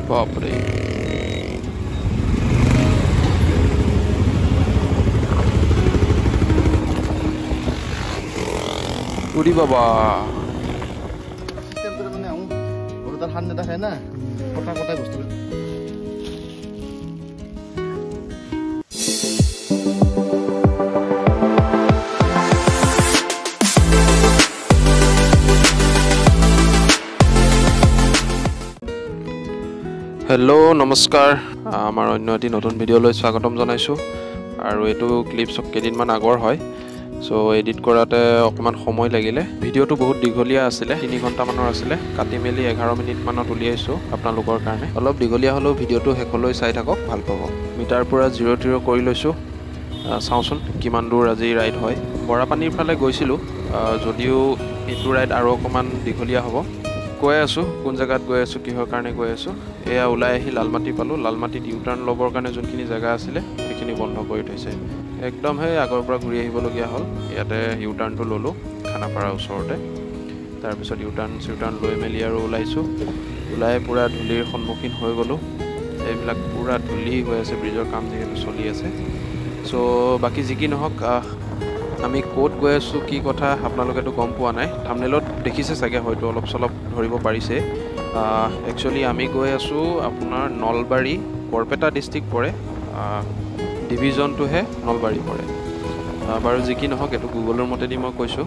বাপরে উড়ি বাবা সিস্টেম করে মানে ওর তার হাত নেতা খায় না কোটা কোটায় বস্তু हेलो नमस्कार आमार अन्य एटी नतुन भिडिओলৈ स्वागतम जनाइছো আৰু এটো ক্লিপছ কেদিনমান আগৰ হয় সো এডিট কৰাতে অকমান সময় লাগিলে ভিডিওটো বহুত দীঘলীয়া আছিল 3 ঘণ্টা মানৰ আছিল কাটি মেলি 11 মিনিট মানত উলিয়াইছো আপোনালোকৰ কাৰণে অলপ দীঘলীয়া হলো ভিডিওটো হেকলৈ চাই থাকক ভাল পাব মিটাৰ পুৰা 0 কৰি লৈছো চাওচোন কিমান দূৰ আজি ৰাইড হয় বৰাপানীৰ ফালে গৈছিলো যদিও এটো ৰাইড আৰু অকমান দীঘলীয়া হ'ব গৈ আছো কোন জায়গাত গৈ আছো কিহৰ কাৰণে গৈ আছো এয়া ওলাই আহি লালমাটি পালো লালমাটিত ইউটাৰ্ণ লবৰ কাৰণে যোনখিনি জায়গা আছিল সেইখিনি বন্ধ কৰি থৈছে একদম হে আগৰ পৰা ঘূৰি আহিবলগীয়া হ'ল ইয়াতে ইউটাৰ্ণটো ললো খানাপাৰা ওচৰতে তাৰ পিছত ইউটাৰ্ণ লৈ মেলি আৰু ওলাইছো ওলাই পুৰা ধুলিৰ সন্মুখীন হৈ গলো এইবিলাক পুৰা ধুলি হৈ আছে ব্ৰিজৰ কাম যেহেতু চলি আছে সো বাকি যি কি নহক আমি কোড গৈ আছো কি কথা আপোনালোকেটো গম পোৱা নাই থাম্বনেলত দেখিছে চাগে হয়তো অলপ চলপ ধৰিব পাৰিছে একচুয়ালি আমি গৈ আছো আপোনাৰ নলবাৰী বৰপেটা ডিস্ট্ৰিক্ট পৰে ডিভিজন টু হে নলবাৰী পৰে বাৰু যি কি নহক এটো গুগলৰ মতে দি মই কৈছো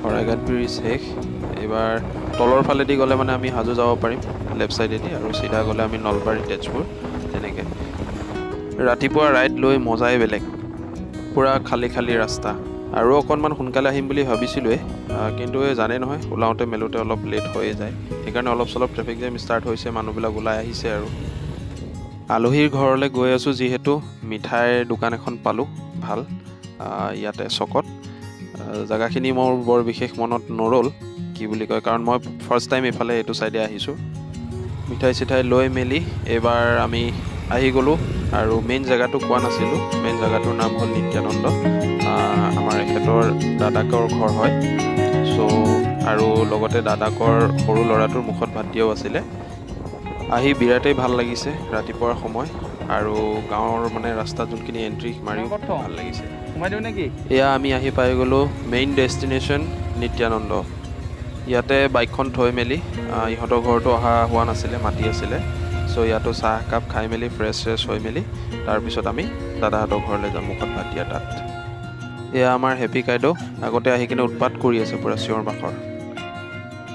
হৰাইঘাট ব্ৰিজ শেষ এবাৰ তলৰ ফালে দি গলে মানে আমি হাজু যাব পাৰিম লেফট সাইডে দি আৰু সিধা গলে আমি নলবাৰী তেজপুৰ তেনেকে ৰাতিপুৱা ৰাইড লৈ মজাই বেলেগ পুৰা খালি ৰাস্তা আৰু অকনমান সোনকালে আহিম বুলি ভাবিছিলো কিন্তু জানে নহয় উলাওতে মেলোতে অলপ লেট হৈ যায় সেইকাৰণে অলপ চলপ ট্ৰাফিক জাম ষ্টাৰ্ট হৈছে মানুহবিলাক ওলাই আহিছে আৰু আলহীৰ ঘৰলৈ গৈ আছো যিহেতু মিঠাইৰ দোকান এখন পালো ভাল ইয়াতে চকত জায়গাখিনি মোৰ বৰ বিশেষ মনত নৰল কি বুলি কয় কাৰণ মই ফাৰ্স্ট টাইম এফালে এটো সাইডে আহিছো মিঠাই চিঠাই লৈ মেলি এবাৰ আমি আহি গলো আৰু মেইন জায়গাটো কোৱা নাছিলো মেইন জায়গাটোৰ নাম হ'ল নিত্যানন্দ আমাৰ এখেতৰ দাদাকৰ ঘৰ হয় সো আৰু লগতে দাদাকৰ সৰু লৰাটোৰ মুখত ভাত দিয়াও আছিল আহি বিৰাটেই ভাল লাগিছে ৰাতিপুৱাৰ সময় আৰু গাঁৱৰ মানে ৰাস্তা যোনখিনি এন্ট্ৰি মাৰিও ভাল লাগিছে সোমাই দিও নেকি এয়া আমি আহি পাই গলো মেইন ডেষ্টিনেশ্যন নিত্যানন্দ ইয়াতে বাইকখন থৈ মেলি ইহঁতৰ ঘৰটো অহা হোৱা নাছিলে মাটি আছিলে সো ইয়াতো চাহ কাপ খাই মেলি ফ্ৰেছ হৈ মেলি তাৰ পিছত আমি দাদাহঁতৰ ঘৰলৈ যাম মুখত ভাত দিয়া তাত এয়া আমাৰ হেপি কাইডো আগতে আহি কিনে উৎপাত কৰি আছে পুৰা চিঞৰ বাখৰ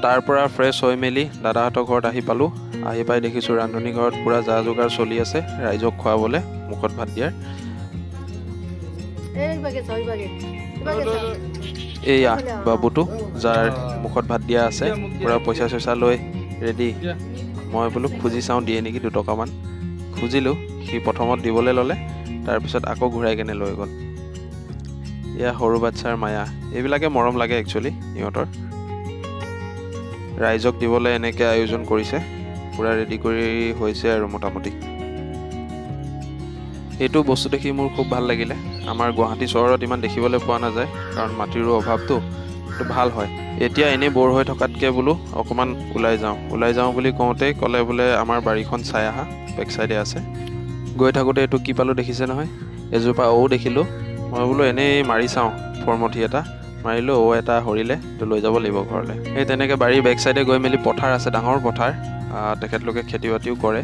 তাৰ পৰা ফ্ৰেছ হৈ মেলি দাদাহঁতৰ ঘৰত আহি পালো আহি পাই দেখিছো ৰান্ধনী ঘৰত পুৰা যা যোগাৰ চলি আছে ৰাইজক খোৱাবলে মুখত ভাত দিয়াৰ এয়া বাবুটো যাৰ মুখত ভাত দিয়া আছে পুৰা পইচা চইচা লৈ ৰেডি মই বলো খুজি চাও দিয়ে নেকি 2 টকা মান খুজিলো সি প্ৰথমত দিবলে ললে তাৰ পিছত আকৌ ঘুৰাই কেনে লৈ গল ইয়া সৰু বাচ্চাৰ মায়া এইবিলাকে মৰম লাগে একচুয়ালি ইহঁতৰ ৰাইজক দিবলে এনেকে আয়োজন কৰিছে পুৰা ৰেডি কৰি হৈছে আৰু মোটামুটি এটো বস্তু দেখি মোৰ খুব ভাল লাগিলে আমাৰ গুৱাহাটী চহৰত ইমান দেখিবলৈ পোৱা নাযায় কাৰণ মাটিৰ অভাৱটো তো ভাল হয় এতিয়া এনে বৰ হৈ থকাতকে বলো অকমান ওলাই যাও বুলি কওঁতে কলে বোলে আমাৰ বাৰীখন চাই আহা বেক সাইডে আছে গৈ থাকোতে এটো কি পালো দেখিছে নহয় এজোপা ও দেখিলো মই বলো এনে মাৰি চাও ফৰমঠি এটা মাৰিলো ও এটা হৰিলে তো লৈ যাব লাগিব ঘৰলে এই তেনেকে বাৰী বেক সাইডে গৈ মেলি পথাৰ আছে ডাঙৰ পথাৰ তেখেতলোকে খেতি বাতিও কৰে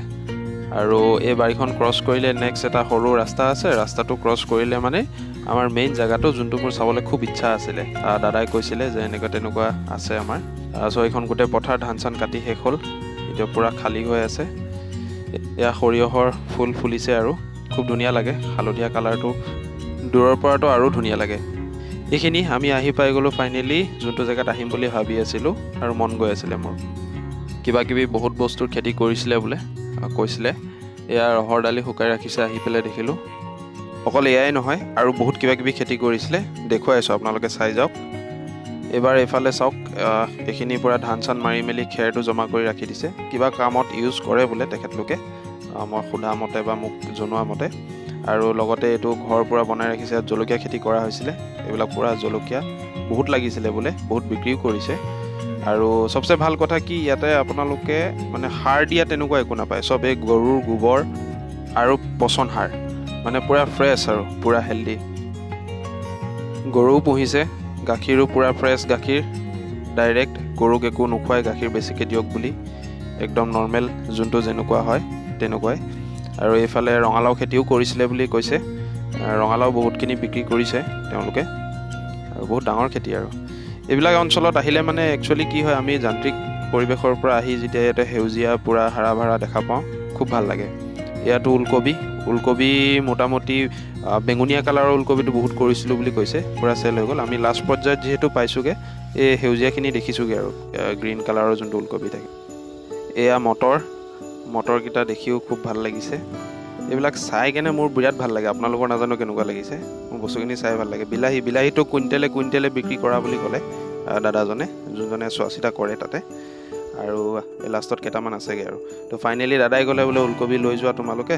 আৰু এই বাৰীখন ক্ৰছ কৰিলে নেক্সট এটা সৰু ৰাস্তা আছে ৰাস্তাটো ক্ৰছ কৰিলে মানে আমাৰ মেইন জায়গাটো যোনটো মোৰ চাবলৈ খুব ইচ্ছা আছিল দাদাই কৈছিলে যে এনেকুৱা তেনেকুৱা আছে আমাৰ সো এইখন গোটে পথাৰ ধান চান কাটি শেষ হ'ল এতিয়া পুৰা খালি হৈ আছে এয়া সৰিয়হৰ ফুল ফুলিছে আৰু খুব ধুনীয়া লাগে হালধীয়া কালাৰটো দূৰৰ পৰাটো আৰু ধুনীয়া লাগে এইখিনি আমি আহি পাই গলো ফাইনালি যোনটো জায়গাত আহিম বুলি ভাবি আছিলো আৰু মন গৈ আছিল মোৰ কিবা কিবি বহুত বস্তুৰ খেতি কৰিছিলে বোলে কৈছিলে এয়া ৰহৰ ডালি শুকাই ৰাখিছে আহি পেলাই দেখিলো অকল এয়াই নহয় আৰু বহুত কিবা কিবি খেতি কৰিছিলে দেখুৱাইছো আপোনালোকে চাই যাওক এবাৰ এফালে চাওক এখিনি পুৰা ধান চান মাৰি মেলি খেৰটো জমা কৰি ৰাখি দিছে কিবা কামত ইউজ কৰে বোলে তেখেতলোকে মই খুদা মতে বা মোক জনোৱা মতে আৰু লগতে এটো ঘৰ পুৰা বনাই ৰাখিছে জলকীয়া খেতি কৰা হৈছিল এইবিলাক পুৰা জলকীয়া বহুত লাগিছিলে বোলে বহুত বিক্ৰীও কৰিছে আৰু সবচে ভাল কথা কি ইয়াতে আপোনালোকে মানে সাৰ দিয়া তেনেকুৱা একো নাপায় সবে গৰুৰ গোবৰ আৰু পচন সাৰ মানে পুৰা ফ্ৰেছ আৰু পুৰা হেলদি গৰুও পুহিছে গাখীৰো পুৰা ফ্ৰেছ গাখীৰ ডাইৰেক্ট গৰুক একো নোখোৱাই গাখীৰ বেছিকৈ দিয়ক বুলি একদম নৰ্মেল যোনটো যেনেকুৱা হয় তেনেকুৱাই আৰু এইফালে ৰঙালাও খেতিও কৰিছিলে বুলি কৈছে ৰঙালাও বহুতখিনি বিক্ৰী কৰিছে তেওঁলোকে আৰু বহুত ডাঙৰ খেতি আৰু এইবিলাক অঞ্চলত আহিলে মানে একচুৱেলি কি হয় আমি যান্ত্ৰিক পৰিৱেশৰ পৰা আহি যেতিয়া ইয়াতে সেউজীয়া পুৰা হাৰা ভাৰা দেখা পাওঁ খুব ভাল লাগে ইয়াতো ওলকবি মোটামুটি বেঙুনীয়া কালাৰৰ ওলকবিটো বহুত কৰিছিলোঁ বুলি কৈছে পুৰা চেল হৈ গ'ল আমি লাষ্ট পৰ্যায়ত যিহেতু পাইছোঁগৈ এই সেউজীয়াখিনি দেখিছোঁগৈ আৰু গ্ৰীণ কালাৰৰ যোনটো ওলকবি থাকে এয়া মটৰকেইটা দেখিও খুব ভাল লাগিছে এইবিলাক চাই কেনে মোৰ বিৰাট ভাল লাগে আপোনালোকৰ নাজানো কেনেকুৱা লাগিছে মোৰ বস্তুখিনি চাই ভাল লাগে বিলাহীটো কুইণ্টেলে বিক্ৰী কৰা বুলি ক'লে দাদাজনে যোনজনে চোৱা চিতা কৰে তাতে আৰু এই লাষ্টত কেইটামান আছেগৈ আৰু তো ফাইনেলি দাদাই ক'লে বোলে ওলকবি লৈ যোৱা তোমালোকে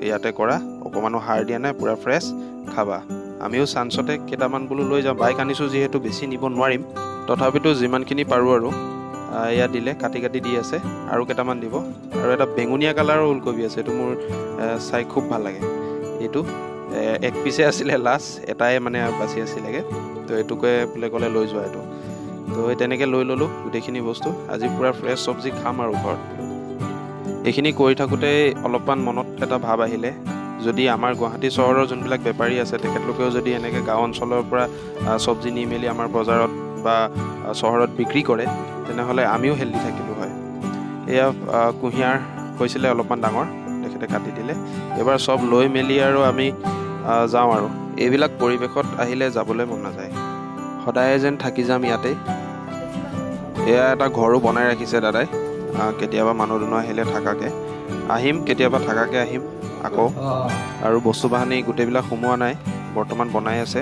ইয়াতে কৰা অকণমানো সাৰ দিয়া নাই পুৰা ফ্ৰেছ খাবা আমিও চান্সতে কেইটামান বোলো লৈ যাওঁ বাইক আনিছোঁ যিহেতু বেছি নিব নোৱাৰিম তথাপিতো যিমানখিনি পাৰোঁ আৰু এয়া দিলে কাটি দি আছে আৰু কেইটামান দিব আৰু এটা বেঙুনীয়া কালাৰৰ ওলকবি আছে এইটো মোৰ চাই খুব ভাল লাগে এইটো এক পিছে আছিলে লাষ্ট এটাই মানে বাচি আছিলেগৈ তো এইটোকে বোলে ক'লে লৈ যোৱা এইটো তো তেনেকৈ লৈ ল'লোঁ গোটেইখিনি বস্তু আজি পূৰা ফ্ৰেছ চব্জি খাম আৰু ঘৰত এইখিনি কৰি থাকোঁতে অলপমান মনত এটা ভাৱ আহিলে যদি আমাৰ গুৱাহাটী চহৰৰ যোনবিলাক বেপাৰী আছে তেখেতলোকেও যদি এনেকৈ গাঁও অঞ্চলৰ পৰা চব্জি নি মেলি আমাৰ বজাৰত বা চহৰত বিক্ৰী কৰে তেনেহ'লে আমিও হেল্ডি থাকিলোঁ হয় এয়া কুঁহিয়াৰ হৈছিলে অলপমান ডাঙৰ তেখেতে কাটি দিলে এবাৰ চব লৈ মেলি আৰু আমি যাওঁ আৰু এইবিলাক পৰিৱেশত আহিলে যাবলৈ মন নাযায় সদায় যেন থাকি যাম ইয়াতে এয়া এটা ঘৰো বনাই ৰাখিছে দাদাই কেতিয়াবা মানুহ দুনুহ আহিলে থাকাকৈ আহিম কেতিয়াবা থাকাকৈ আহিম আকৌ আৰু বস্তু বাহানি গোটেইবিলাক সোমোৱা নাই বৰ্তমান বনাই আছে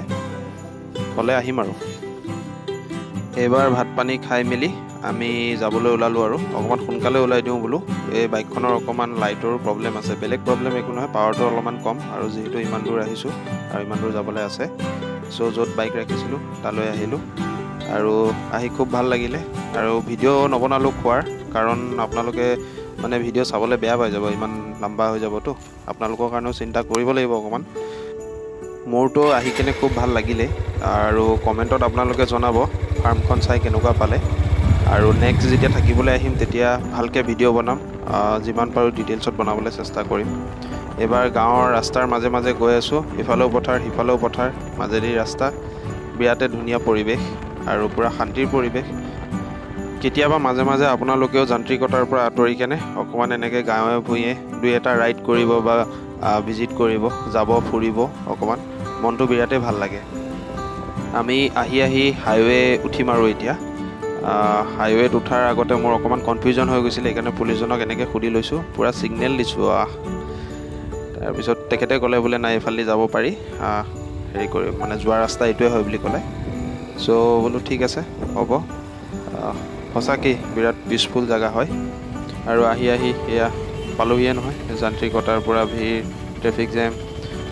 হ'লে আহিম আৰু এইবাৰ ভাত পানী খাই মেলি আমি যাবলৈ ওলালোঁ আৰু অকণমান সোনকালে ওলাই দিওঁ বোলো এই বাইকখনৰ অকণমান লাইটৰো প্ৰব্লেম আছে বেলেগ প্ৰব্লেম একো নহয় পাৱাৰটো অলপমান কম আৰু যিহেতু ইমান দূৰ আহিছোঁ আৰু ইমান দূৰ যাবলৈ আছে চ' য'ত বাইক ৰাখিছিলোঁ তালৈ আহিলোঁ আৰু আহি খুব ভাল লাগিলে আৰু ভিডিঅ' নবনালোঁ খোৱাৰ কাৰণ আপোনালোকে মানে ভিডিঅ' চাবলৈ বেয়া পাই যাব ইমান লম্বা হৈ যাবতো আপোনালোকৰ কাৰণেও চিন্তা কৰিব লাগিব অকণমান মোৰতো আহি কেনে খুব ভাল লাগিলে আৰু কমেণ্টত আপোনালোকে জনাব ফাৰ্মখন চাই কেনেকুৱা পালে আৰু নেক্সট যেতিয়া থাকিবলৈ আহিম তেতিয়া ভালকৈ ভিডিঅ' বনাম যিমান পাৰোঁ ডিটেইলছত বনাবলৈ চেষ্টা কৰিম এইবাৰ গাঁৱৰ ৰাস্তাৰ মাজে মাজে গৈ আছোঁ ইফালেও পথাৰ সিফালেও পথাৰ মাজেদি ৰাস্তা বিৰাটে ধুনীয়া পৰিৱেশ আৰু পূৰা শান্তিৰ পৰিৱেশ কেতিয়াবা মাজে মাজে আপোনালোকেও যান্ত্ৰিকতাৰ পৰা আঁতৰি কেনে অকণমান এনেকৈ গাঁৱে ভূঞে দুই এটা ৰাইড কৰিব বা ভিজিট কৰিব যাব ফুৰিব অকণমান মনটো বিৰাটেই ভাল লাগে আমি আহি হাইৱে উঠিম আৰু এতিয়া হাইৱেত উঠাৰ আগতে মোৰ অকণমান কনফিউজন হৈ গৈছিলে সেইকাৰণে পুলিচজনক এনেকৈ সুধি লৈছোঁ পূৰা ছিগনেল দিছোঁ তাৰপিছত তেখেতে ক'লে বোলে নাই এইফালে যাব পাৰি হেৰি কৰি মানে যোৱা ৰাস্তা এইটোৱে হয় বুলি ক'লে চ' বোলো ঠিক আছে হ'ব সঁচাকৈ বিৰাট পিচফুল জেগা হয় আৰু আহি এয়া পালোহিয়ে নহয় যান্ত্ৰিকতাৰ পৰা ভিৰ ট্ৰেফিক জেম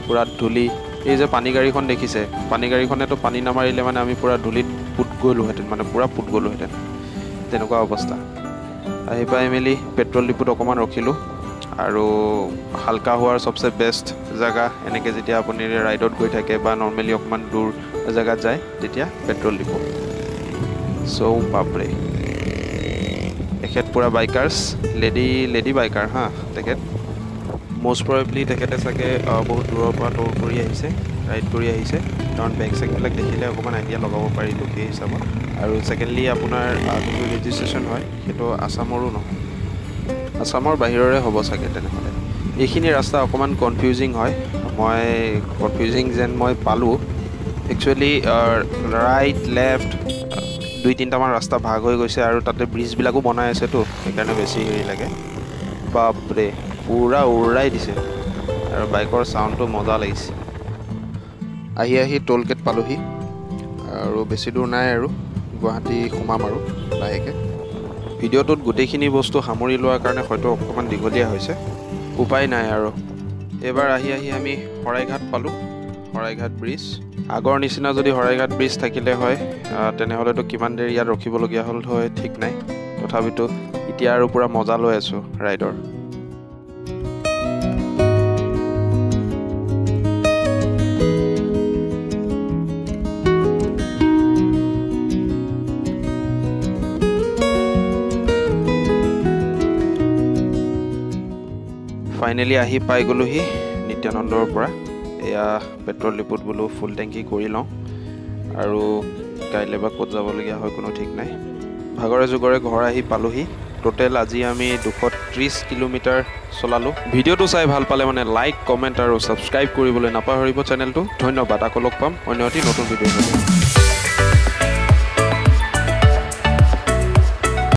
পূৰা ধূলি এই যে পানী গাড়ীখন দেখিছে পানী গাড়ীখনেতো পানী নামাৰিলে মানে আমি পূৰা ধূলিত পুত গ'লোহেঁতেন মানে পূৰা পুত গ'লোহেঁতেন তেনেকুৱা অৱস্থা আহি পাই মেলি পেট্ৰল ডিপুত অকণমান ৰখিলোঁ আৰু হালকা হোৱাৰ চবচে বেষ্ট জেগা এনেকৈ যেতিয়া আপুনি ৰাইডত গৈ থাকে বা নৰ্মেলি অকণমান দূৰ জেগাত যায় তেতিয়া পেট্ৰল ডিপু চ' বাপৰে তেখেত পূৰা বাইকাৰ্ছ লেডি বাইকাৰ হা তেখেত মষ্ট প্ৰবেবলি তেখেতে চাগে বহুত দূৰৰ পৰা ট'ৰ কৰি আহিছে ৰাইড কৰি আহিছে কাৰণ বেগ চেগবিলাক দেখিলে অকণমান আইডিয়া লগাব পাৰিলোঁ সেই হিচাপত আৰু ছেকেণ্ডলি আপোনাৰ যোনটো ৰেজিষ্ট্ৰেশ্যন হয় সেইটো আছামৰো নহয় আছামৰ বাহিৰৰে হ'ব চাগে তেনেহ'লে এইখিনি ৰাস্তা অকণমান কনফিউজিং হয় মই কনফিউজিং যেন মই পালোঁ একচুৱেলি ৰাইট লেফ্ট দুই তিনিটামান ৰাস্তা ভাগ হৈ গৈছে আৰু তাতে ব্ৰিজবিলাকো বনাই আছেতো সেইকাৰণে বেছি হেৰি লাগে বাপৰে পূৰা উৰাই দিছে আৰু বাইকৰ চাউণ্ডটো মজা লাগিছে আহি টোল গেট পালোহি আৰু বেছি দূৰ নাই আৰু গুৱাহাটী সোমাম আৰু লাহেকৈ ভিডিঅ'টোত গোটেইখিনি বস্তু সামৰি লোৱাৰ কাৰণে হয়তো অকণমান দীঘলীয়া হৈছে উপায় নাই আৰু এইবাৰ আহি আমি শৰাইঘাট পালোঁ শৰাইঘাট ব্ৰিজ আগৰ নিচিনা যদি শৰাইঘাট ব্ৰিজ থাকিলে হয় তেনেহ'লেতো কিমান দেৰি ইয়াত ৰখিবলগীয়া হ'ল হয় ঠিক নাই তথাপিতো এতিয়া আৰু পুৰা মজা লৈ আছোঁ ৰাইডৰ ফাইনেলি আহি পাই গ'লোহি নিত্যানন্দৰ পৰা এয়া পেট্ৰল ডিপুত বোলো ফুল টেংকি কৰি লওঁ আৰু কাইলৈ বা ক'ত যাবলগীয়া হয় কোনো ঠিক নাই ভাগৰে যুগৰে ঘৰ আহি পালোহি টোটেল আজি আমি 230 কিলোমিটাৰ চলালোঁ ভিডিঅ'টো চাই ভাল পালে মানে লাইক কমেণ্ট আৰু ছাবস্ক্ৰাইব কৰিবলৈ নাপাহৰিব চেনেলটো ধন্যবাদ আকৌ লগ পাম অন্য এটি নতুন ভিডিঅ'ত